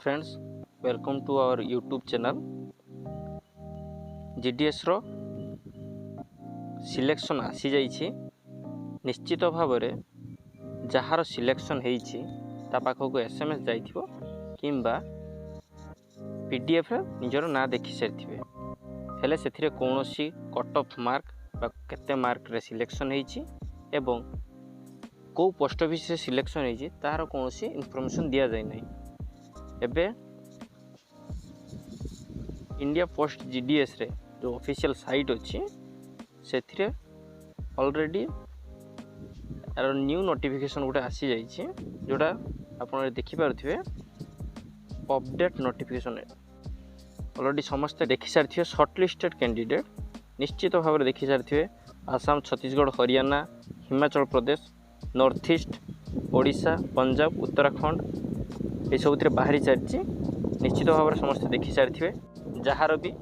friends, welcome to our YouTube channel. GDS रो selection आसी जाइछि निश्चित भाव में जार सिलेक्शन होइछि ता पाखक SMS जाइथिबो किंबा PDF रे निजर ना देखि सारिथिबे हेले सेथिरे कोनोसी कट ऑफ मार्क बा केते मार्क रे सिलेक्शन होइछि एवं को पोस्ट ऑफिस रे सिलेक्शन होइछि तार कोनोसी इन्फॉर्मेशन दिया जाय नै। एबे इंडिया पोस्ट GDS रे जो ऑफिशियल साइट अच्छी से ऑलरेडी यार न्यू नोटिफिकेशन गोटे आसी जाइए जोटा आप देखि पारुथिबे अपडेट नोटिफिकेशन ऑलरेडी समस्ते देखि सारिथिबे शॉर्टलिस्टेड कैंडिडेट निश्चित भाव में देखि सारिथिबे आसाम, छत्तीसगढ़, हरियाणा, हिमाचल प्रदेश, नॉर्थ ईस्ट, ओडिशा, पंजाब, उत्तराखंड ये सब बाहरी सारी निश्चित भाव में समस्ते देखि सारिथिबे जार भी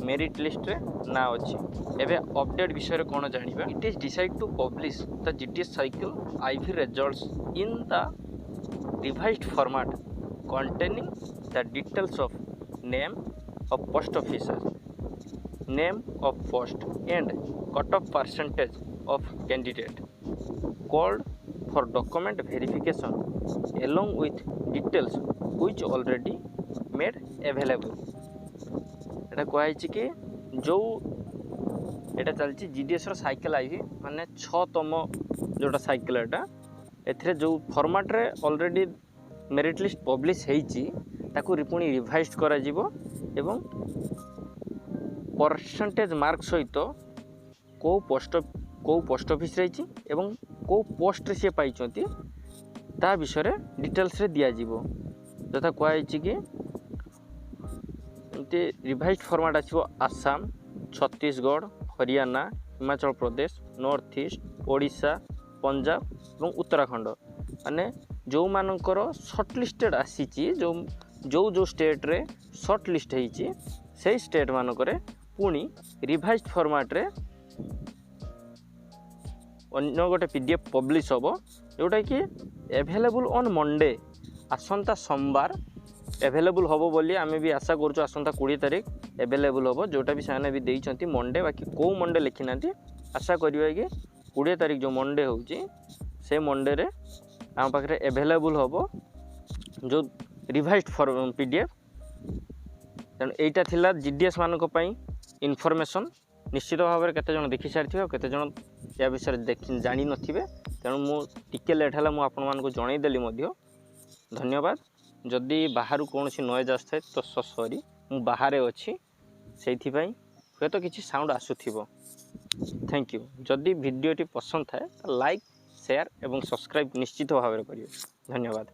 मेरिट लिस्ट रे ना अच्छी। एबे अपडेट विषय कौन जानिबा it is decide to publish the GDS cycle IV results in the revised format containing the details of name of post officer, name of post and cut-off percentage of candidate called for document verification along with details which already made available। एटा कहै कि जो एटा चलछि GDS रो cycle IV माने 6तम जोटा cycle एटा एथरे जो format रे already merit list publish हेइछि ताकू पुणी revise करा जिवो एवं परसेंटेज मार्क सहित को पोस्ट ऑफिस रहिछि एवं को पोस्ट रे से पाइछंती ता विषय रे डिटेल्स रे दिया जिवो। जथा कहै कि revised format आछिबो Assam, Chhattisgarh, Haryana, Himachal Pradesh, north east, Odisha, Punjab और उत्तराखंड माने जो मानकर शॉर्टलिस्टेड आसीची जो स्टेट रे शॉर्टलिस्ट हेइची से स्टेट मानकर पुणी रिवाइज्ड फॉर्मेट रे अन्य गोटे PDF पब्लिश होबो जोटा कि अवेलेबल ऑन मंडे आसंता सोमवार एभेलेबल होबो बोली आमे भी आशा करछु। आसंता 20 तारिख एभेलेबल होबो जोटा भी साने भी देइछंती मंडे बाकी को मंडे लिखि नांती आशा करियो कि 20 तारिख जो मंडे होउची से मंडे रे आम पाखरे एभेलेबल होबो जो रिवाइज्ड फॉर्म PDF। तेणु एटा थिला GDS मानक पई इन्फॉर्मेशन निश्चित भाव में केते जण देखि सारिथिबे केते जण या विषय देखि जानि नथिबे तेणु मु टिके लेट हला मु आपन मान को जणै देली मध्य। धन्यवाद। जदि बाहर कौन नॉइज आसए तो सॉरी मु बाहर अच्छी से हे तो किसी साउंड आसुथिबो। Thank you. जदि वीडियोटी पसंद थाए लाइक शेयर एवं सब्सक्राइब निश्चित भाव में करिए। धन्यवाद।